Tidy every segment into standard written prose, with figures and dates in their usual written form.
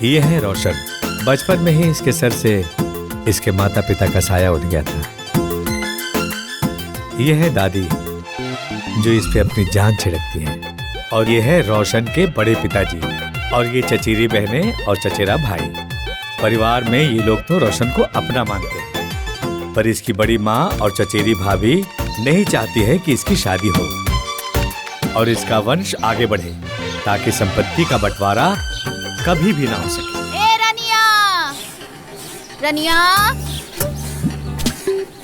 ये है रोशन। बचपन में ही इसके सर से इसके माता पिता का साया उठ गया था। ये है दादी जो इस पे अपनी जान छिड़कती है। और ये है रोशन के बड़े पिताजी और ये चचेरी बहनें और चचेरा भाई। परिवार में ये लोग तो रोशन को अपना मानते हैं, पर इसकी बड़ी माँ और चचेरी भाभी नहीं चाहती है कि इसकी शादी हो और इसका वंश आगे बढ़े, ताकि संपत्ति का बंटवारा कभी भी ना हो सके। ए रनिया, रनिया,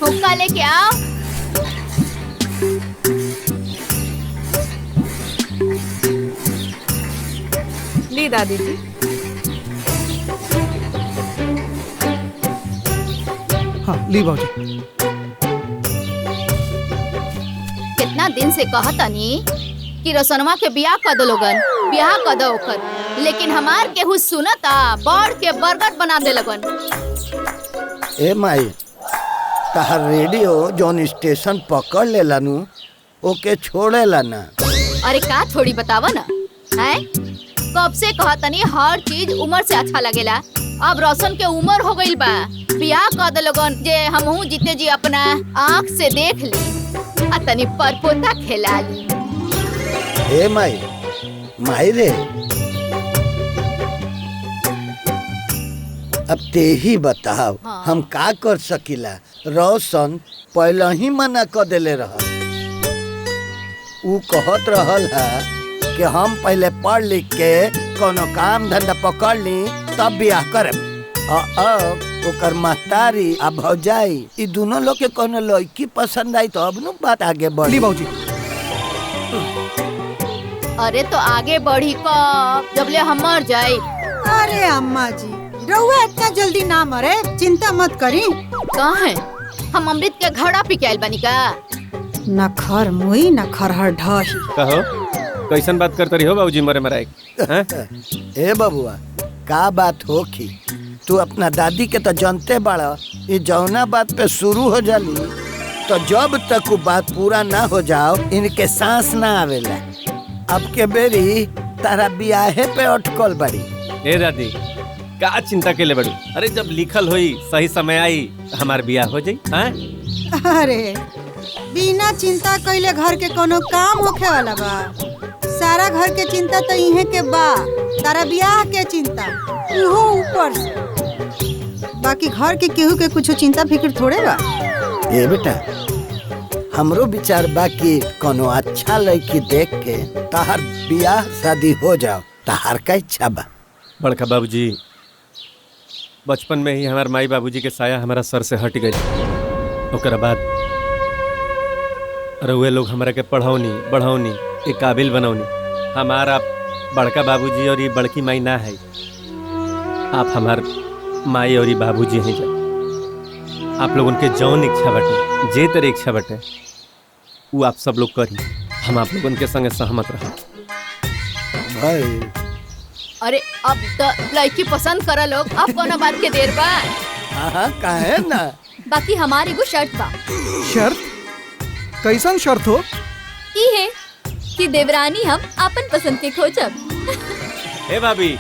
हुक्का लेके आओ। ली दादी जी। हाँ ली बाबूजी। कितना दिन से कहतनी कि रोशनवा के बियाह कर दो लोगन, बियाह कर दो ओकर, लेकिन हमार केहू सुनता बढ़ के बरगद बना दे लगन। ए माई, तहार रेडियो जौन स्टेशन पकड़ लेला नु ओके छोड़ेला ना। अरे का थोड़ी बतावा ना, हैं? कब से कहतनी हर चीज उम्र से अच्छा लगेला। अब रोशन के उम्र हो गइल बा, बियाह कर दे लोगन जे हमहू जीते जी अपना आँख से देख ली आ तनी परपोता खेला ली। ए माई, माई रे, अब ते ही बताओ। हाँ। हम का कर सकीला? रोशन पहले ही मना कर देले रहा। ऊ कहत रहल है कि हम पहले पढ़ लिख के कोनो काम धंधा पकड़ ली तब बियाह करब। अब ओकर महतारी आ भौजाई ई दोनों लोग के कोनो लड़की पसंद आई तो अब नु बात आगे बढ़ी। बाबूजी अरे तो आगे बढ़ी कब, जबले हम मर जाए। अरे अम्मा जी, रउआ इतना जल्दी ना मरे, चिंता मत करी। कहाँ है? हम अमृत के घड़ा पी के आइल बनी का? न खर मुई न खरहर ढही। कहो कैसन बात करते रही हो बाबूजी मरे मराए? ए बबुआ, का बात हो की? तू अपना दादी के तो जानते बड़ा, ये जौना बात पे शुरू हो जाली तो जब तक वो बात पूरा ना हो जाओ इनके सांस ना आवेला। अब के बेरी तारा बियाहे पे अटकल बड़ी। ए दादी, का चिंता के ले बड़ू? अरे जब लिखल होई सही समय आई हमार बियाह हो जाई। अरे बिना चिंता कइले घर के कोनो काम होखे वाला बा? सारा घर के चिंता तो इहे के बा, तारा बियाह के चिंता इहो ऊपर से। बाकी घर के केहू के कुछ चिंता फिक्र थोड़े बा। ए बेटा, हमरो विचार बा कि कोनो अच्छा लड़की देख के ताहर बियाह शादी हो जाओ। ताहर का इच्छा बा? बड़का बाबूजी, बचपन में ही हमारे माई बाबूजी के साया हमारा सर से हट गई। ओकर बाद रउए लोग हमारा के पढ़ौनी बढ़ौनी एक काबिल बनौनी। हमारा बड़का बाबूजी और ये बड़की माई ना है, आप हमार माई और ये बाबूजी हैं। जा आप लोग उनके जौन इच्छा बटे, जे तेरे इच्छा बटे वो आप सब लोग करी। हम आप लोग उनके संगे सहमत रह भाई। अरे अब तो लड़की पसंद करा लोग, अब कोनो बात के देर बा। हाँ काहे ना। बाकी हमारी एगो शर्त बा। शर्त? कैसन शर्त हो? ई है कि देवरानी हम अपन पसंद के खोजब। ए भाभी,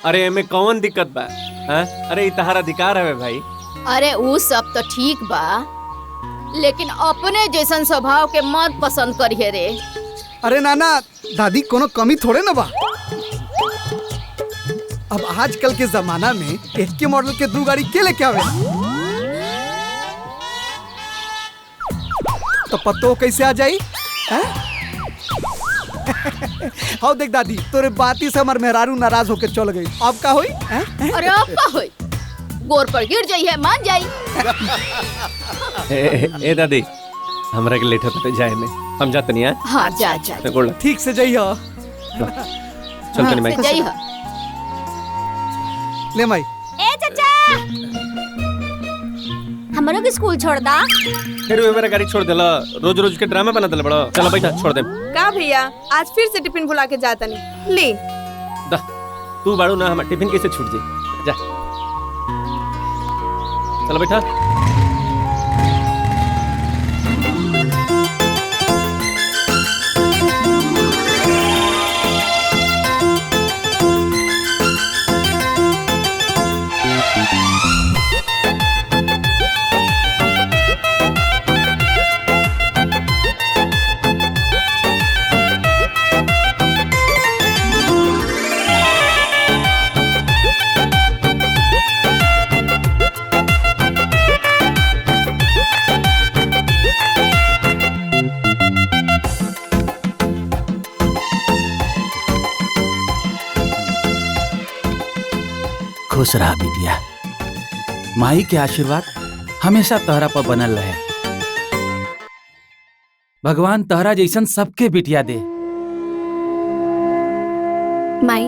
अरे एमे कौन दिक्कत बा? अरे इतहार अधिकार है भाई। अरे वो सब तो ठीक बा, लेकिन अपने जैसन स्वभाव के मत पसंद करिए रे। अरे नाना दादी, कोनो कमी थोड़े ना बा। अब आजकल के जमाना में एक के मॉडल के 2 गाड़ी के लेके आवे तो पतो कैसे आ जाई? हाँ देख दादी, तोरे बाती से हमार मेहरारू नाराज होके चल गई। अब का होई? अरे अब का होई? गोर पर गिर जाई है, मान जाई। ए दादी, हमरा के लेट होते जाए में, हम जाते नहीं है। हाँ जा जा, ठीक से जाइए। चल तनी माई जाई है। ले माई। ए चाचा, हमरो के स्कूल छोड़ दा। फिर वो मेरा गाड़ी छोड़ देला, रोज रोज के ड्रामा बना देला बड़ा। चलो बैठा, छोड़ दे। का भैया, आज फिर से टिफिन भुला के जाता नहीं। ले दा, तू बाड़ू ना, हमारा टिफिन कैसे छूट जाए? जा चलो बैठा। खुश रहा बिटिया। माई के आशीर्वाद हमेशा तोहरा पर बनल रहे। भगवान तोहरा जैसन सबके बिटिया दे। माई,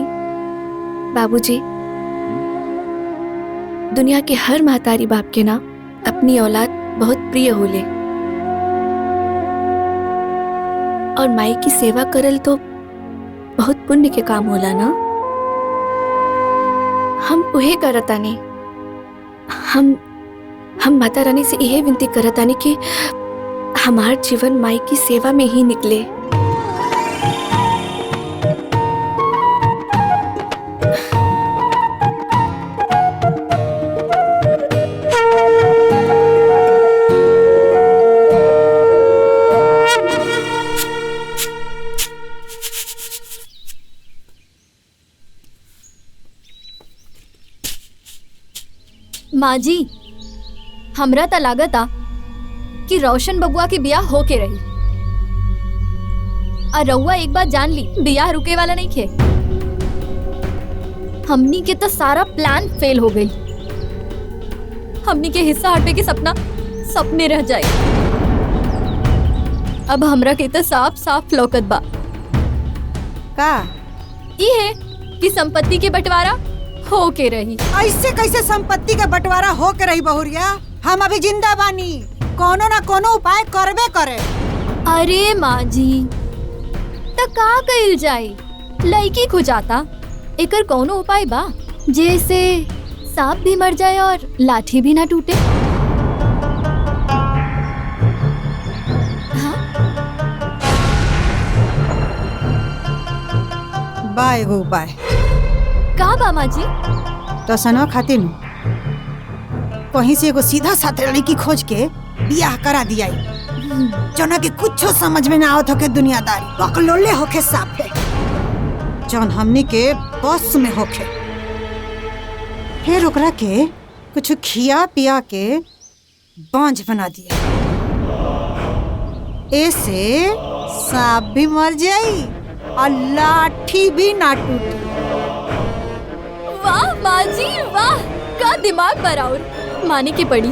बाबूजी, दुनिया के हर महतारी बाप के ना अपनी औलाद बहुत प्रिय होले और माई की सेवा करल तो बहुत पुण्य के काम होला ना। हम उहे करतानी। हम माता रानी से यही विनती करतानी कि हमार जीवन माई की सेवा में ही निकले। माँ जी, हमरा त लागता कि रोशन बबुआ के बियाह होके रही। और रउआ एक बात जान ली, बियाह रुके वाला नहीं खे। हमनी के तो सारा प्लान फेल हो गई। हमनी के हिस्सा हटे के सपना सपने रह जाए। अब हमरा के तो साफ साफ लौकत बा का ये है कि संपत्ति के बंटवारा हो के रही। ऐसे कैसे संपत्ति का बंटवारा हो के रही बहुरिया? हम अभी जिंदा बानी, कोनो ना कोनो उपाय करबे करे। अरे माँ जी, त का कइल जाए? लड़की खो जाता, एकर कोनो उपाय बा जैसे सांप भी मर जाए और लाठी भी ना टूटे? बा एगो उपाय। का बा माँ जी? तो सनवा खातिर कहीं से एगो सीधा साथ लड़की खोज के बियाह करा दिया, जोना के कुछो समझ में ना आवत होके दुनियादारी बकलोले होके साफे, जौन हमनी के बस में होके। फिर ओकरा के कुछ खिया पिया के बांझ बना दिया। ऐसे सांप भी मर जाई और लाठी भी ना टूटी। वाह माँ जी वाह, का दिमाग पर और माने की पड़ी।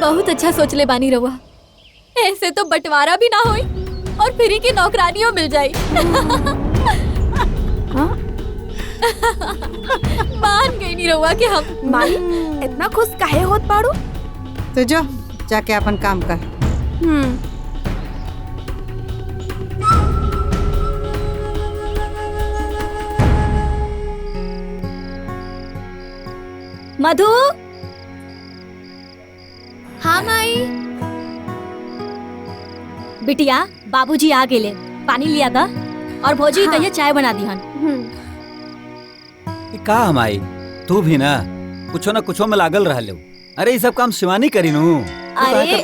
बहुत अच्छा सोच ले बानी रहुआ। ऐसे तो बंटवारा भी ना होई और फ्री की नौकरानियों मिल जाई। मान गई नहीं रहुआ कि हम। माई, इतना खुश काहे होत पाड़ू? तो जो जाके अपन काम कर। मधु। हाँ माई। बिटिया, बाबूजी आ गेले, पानी लिया था और भौजी हाँ। कहिए चाय बना दी हन। का हमाई, तू भी ना कुछो में लागल रह लो। अरे ये सब काम शिवानी करी नू। अरे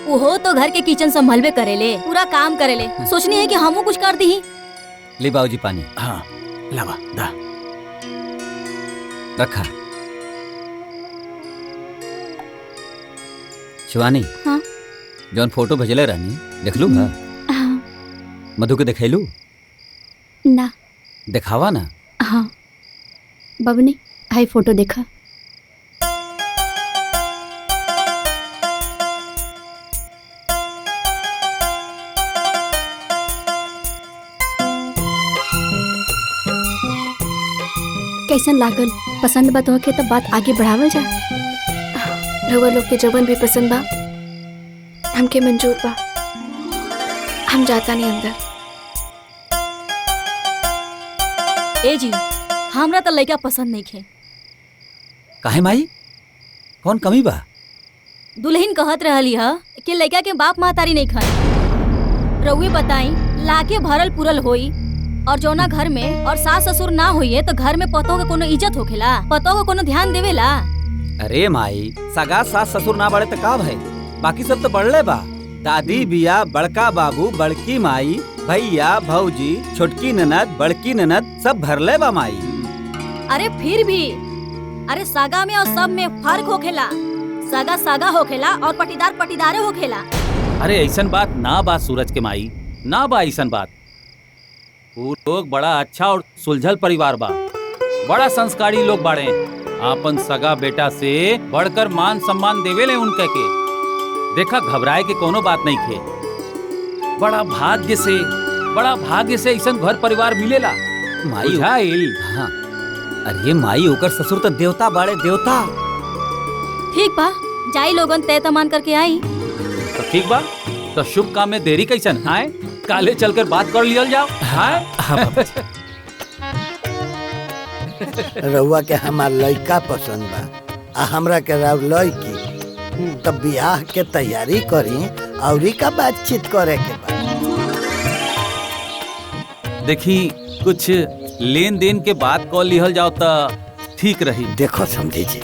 वो तो घर के किचन संभलबे करेले, पूरा काम करेले। सोचनी है कि हमू कुछ कर दी। ले बाबूजी पानी। हाँ लावा दा रखा। शिवानी, हाँ? जौन फोटो भेजले रहनी देख लू? हाँ। मधु के दिखाइलू? ना। दिखावा ना। हाँ बबनी, हाई फोटो देखा। कैसन लागल? पसंद बा के तब बात आगे बढ़ावल जा। रउआ लोग के जवन भी पसंद बा हमके मंजूर बा। हम जाता नहीं अंदर। ए जी, हमरा तो लड़का पसंद नहीं खे। काहे माई, कौन कमी बा? दुल्हन कहत रहली है कि लड़का के बाप महतारी नहीं खान। रउए बताई, लाके भरल पुरल होई और जौना घर में और सास ससुर ना होइए तो घर में पतों के कोनो इज्जत होखेला? पतों को कोनो ध्यान देवेला? अरे माई, सगा सास ससुर ना बड़े तो का भाई, बाकी सब तो बढ़ले बा। दादी बिया, बड़का बाबू, बड़की माई, भैया, भौजी, छोटकी ननद, बड़की ननद सब भरले बा माई। अरे फिर भी, अरे सागा में और सब में फर्क होखेला। सागा सागा होखेला और पटीदार पटीदारे होखेला। अरे ऐसन बात ना बा सूरज के माई, ना बा ऐसन बात। वो लोग बड़ा अच्छा और सुलझल परिवार बा। बड़ा संस्कारी लोग बाड़े। आपन सगा बेटा से बढ़कर मान सम्मान देवेले उनके के। देखा घबराए के कोनो बात नहीं खे। बड़ा भाग्य से ऐसा घर परिवार मिलेला। माई हाँ, अरे माई ओकर ससुर तो देवता बाड़े, देवता। ठीक बा, जाई लोगन तय तमान करके आई। तो ठीक बा, तो शुभ काम में देरी कैसन है? काले चलकर बात कर लियल जाओ। रउआ के हमार लड़का पसंद बा आ हमरा के राव लड़की, तब ब्याह के तैयारी करी और का बातचीत करे के बा। देखी कुछ लेन देन के बात कर लिहल जाओ तो ठीक रही। देखो समझी जी,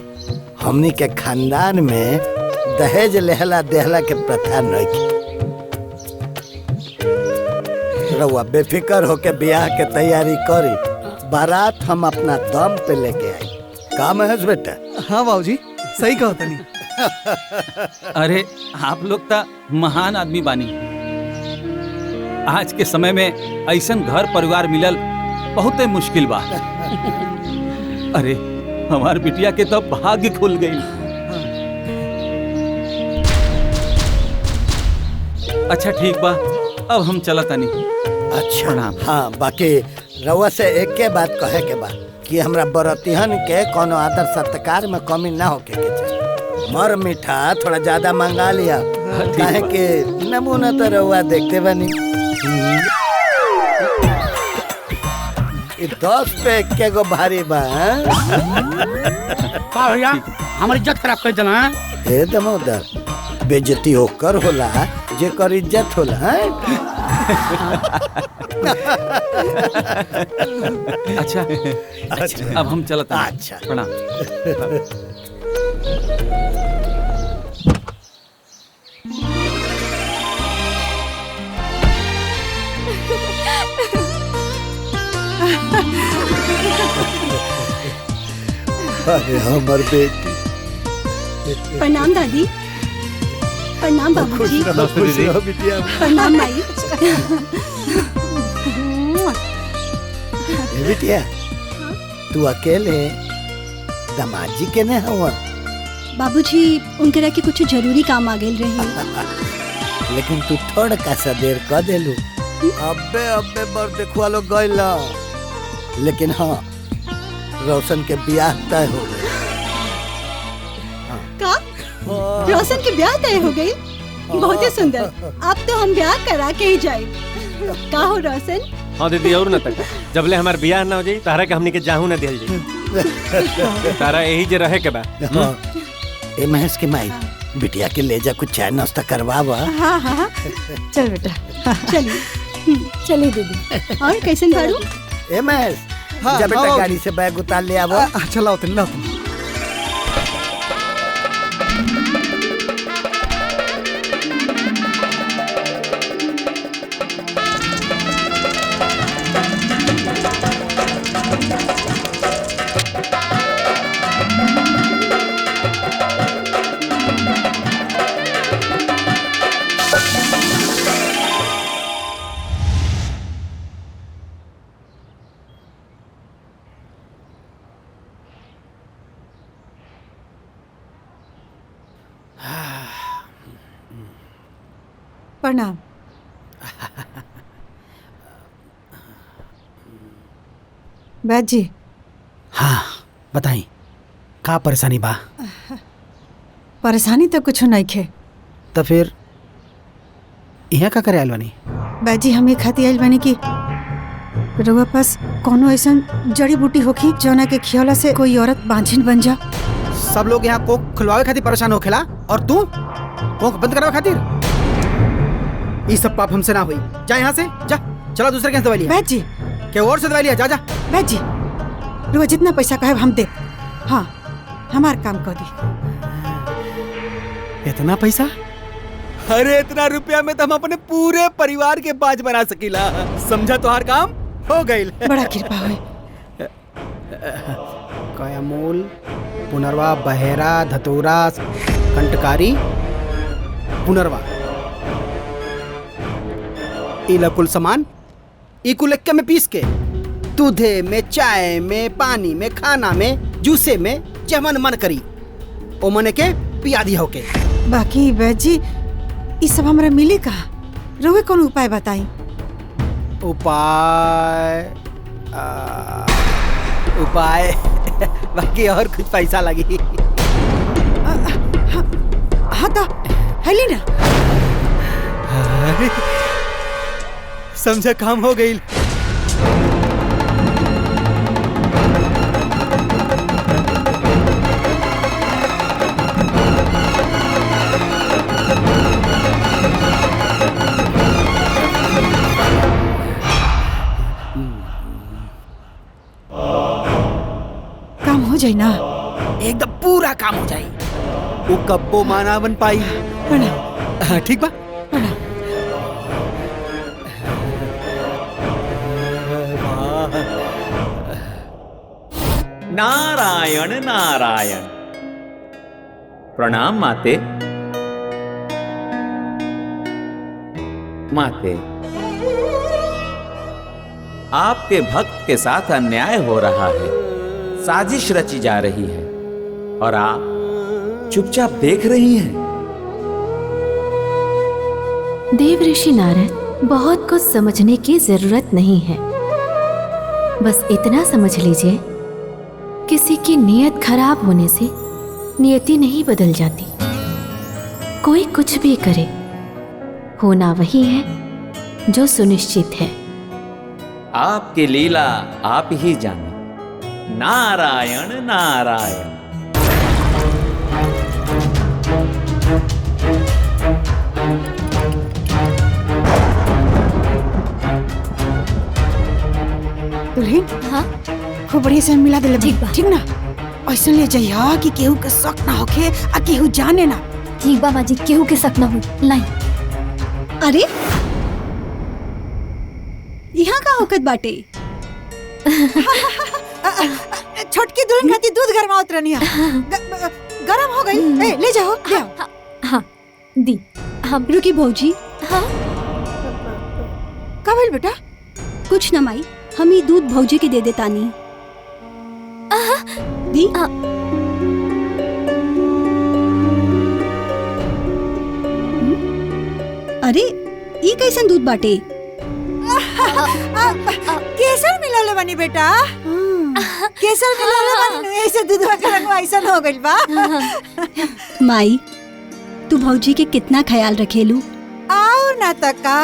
हमनी के खानदान में दहेज लेहला देहला के प्रथा नहीं। रउआ बेफिक्र होके ब्याह के तैयारी करी, बारात हम अपना दम पे लेके आई। का महेश बेटा? हाँ बाबूजी, सही कहो तनी। अरे आप लोग तो महान आदमी बानी। आज के समय में ऐसन घर परिवार मिलल बहुत मुश्किल बा। अरे हमार बिटिया के तो भाग्य खुल गई। अच्छा ठीक बा, अब हम चलत तानी। अच्छा हाँ, बाकी रउआ से एक के बात कहे के बा कि हमरा बरतिहन के कोनो आदर सत्कार में कमी ना होके के चाहिए। मर मीठा थोड़ा ज्यादा मंगा लिया, काहे के नमूना तो रउआ देखते बनी। 10 पे के गो भारी बा। का भैया हमारी इज्जत खराब कर देना है? हे दमोदर, बेइज्जती होकर होला जेकर इज्जत होला। अच्छा अब हम चलते हैं। अच्छा प्रणाम। अरे हमर बेटी। प्रणाम दादी। प्रणाम बाबूजी। प्रणाम माई। बिटिया तू अकेले दामाद जी के ने हुआ? बाबूजी उनके के कुछ जरूरी काम आ गेल रही। लेकिन तू थोड़ा का सा देर कर देलू। अबे बर देखवा लो गइला। लेकिन हाँ, रोशन के ब्याह तय हो गए। का? रोशन के ब्याह तय हो गई? बहुत ही सुंदर। अब तो हम ब्याह करा के ही जाए। का हो रोशन? हाँ दीदी, और न तक जबले हमार ब्याह ना हो जाई तारा के हमनी के जाहू न दिहल जाई। तारा यही जे रहे के बा। ए महेश के माई, बिटिया के ले जा, कुछ चाय नाश्ता करवावा। हाँ हाँ चल बेटा, चलिए चलिए दीदी। और कैसे बारू? ए महेश, जा बेटा गाड़ी से बैग उतार ले आवो। चलाओ तुम, लाओ तुम। प्रणाम। बैद जी। हाँ बताई, का परेशानी बा? परेशानी तो कुछ नहीं खे। तो फिर यहाँ का करे आइल बानी? बैद जी हम ये खाती आइल बानी कि रउआ पास कोनो ऐसा जड़ी बूटी होखी जौना के खियौला से कोई औरत बांझिन बन जा। सब लोग यहाँ कोख खुलवावे खातिर परेशान होखेला और तू कोख बंद करावे खातिर? ये सब पाप हमसे ना हुई। जा यहाँ से जा, चला दूसरे के दवाई लिया। बैद जी क्या और से दवाई लिया, जा जा। बैद जी रुआ जितना पैसा कहे हम दे। हाँ हमार काम कर दी। इतना पैसा? अरे इतना रुपया में तो हम अपने पूरे परिवार के बाज बना सकीला। समझा तुहार काम हो गई। बड़ा कृपा हुई। कयामूल, पुनर्वा, बहेरा, धतूरा, कंटकारी, पुनर्वा, इला कुल सामान इकुल में पीस के दूधे में, चाय में, पानी में, खाना में, जूसे में, जमन मन करी ओ मने के पिया दी होके। बाकी वैद जी ई सब हमरा मिली का? रउए कौन उपाय बताई? उपाय बाकी और कुछ पैसा लगी। हाँ तो हली ना। समझा काम हो गई। काम हो जाए ना? एकदम पूरा काम हो जाए। वो कब्बो माना बन पाई। हाँ, ठीक बा। नारायण नारायण। प्रणाम माते। माते, आपके भक्त के साथ अन्याय हो रहा है, साजिश रची जा रही है और आप चुपचाप देख रही हैं। देव ऋषि नारद, बहुत कुछ समझने की जरूरत नहीं है। बस इतना समझ लीजिए, किसी की नीयत खराब होने से नियति नहीं बदल जाती। कोई कुछ भी करे, होना वही है जो सुनिश्चित है। आपकी लीला आप ही जाने। नारायण नारायण। दुल्हन, हाँ खूब बढ़िया से मिला दे। ठीक ना? ऐसा ले जाइया कि केहू के शक ना होखे आ केहू जाने ना। ठीक बा माँ जी, केहू के शक ना हो। लाई। अरे यहाँ का होकत बाटे? छोटकी दुल्हन खाती दूध गरमावत रहनी गरम हो गई। ए, ले जाओ, ले आओ। हाँ दी। हम रुकी भौजी। हाँ का भइल बेटा? कुछ न माई, हम ही दूध भौजी के दे देतानी। दी। अरे ई कैसन दूध बाटे? केसर मिलाले बानी बेटा। केसर मिलाले बानी, ऐसे दूधवा के रंग ऐसा हो गइल बा। माई, तू भौजी के कितना ख्याल रखेलू। आओ ना तका।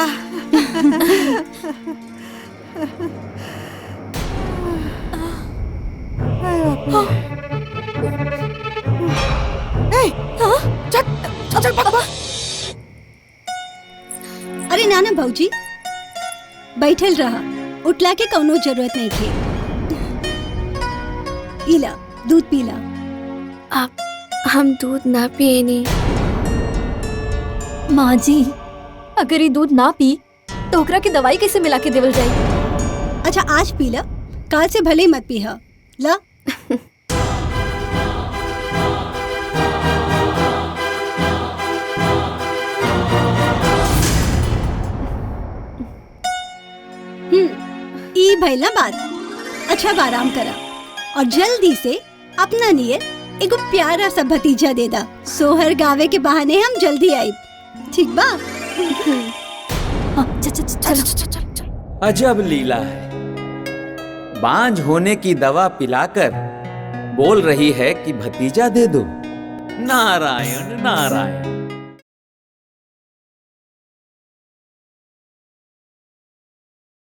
चल भाग। अरे नाना भौजी, बैठल रहा, उठला के कौनो जरूरत नहीं थी। इला दूध पीला। आप हम दूध ना पिए नहीं। माँ जी, अगर ये दूध ना पी तो ओकरा के दवाई कैसे मिला के देवल जाई? अच्छा आज पी ला, काल से भले ही मत पी। ला। ई भइला बात। अच्छा अब आराम करा और जल्दी से अपना नियत एगो प्यारा सा भतीजा दे दा। सोहर गावे के बहाने हम जल्दी आई। ठीक बा? चल। अजब लीला है। बांझ होने की दवा पिलाकर बोल रही है कि भतीजा दे दो। नारायण नारायण।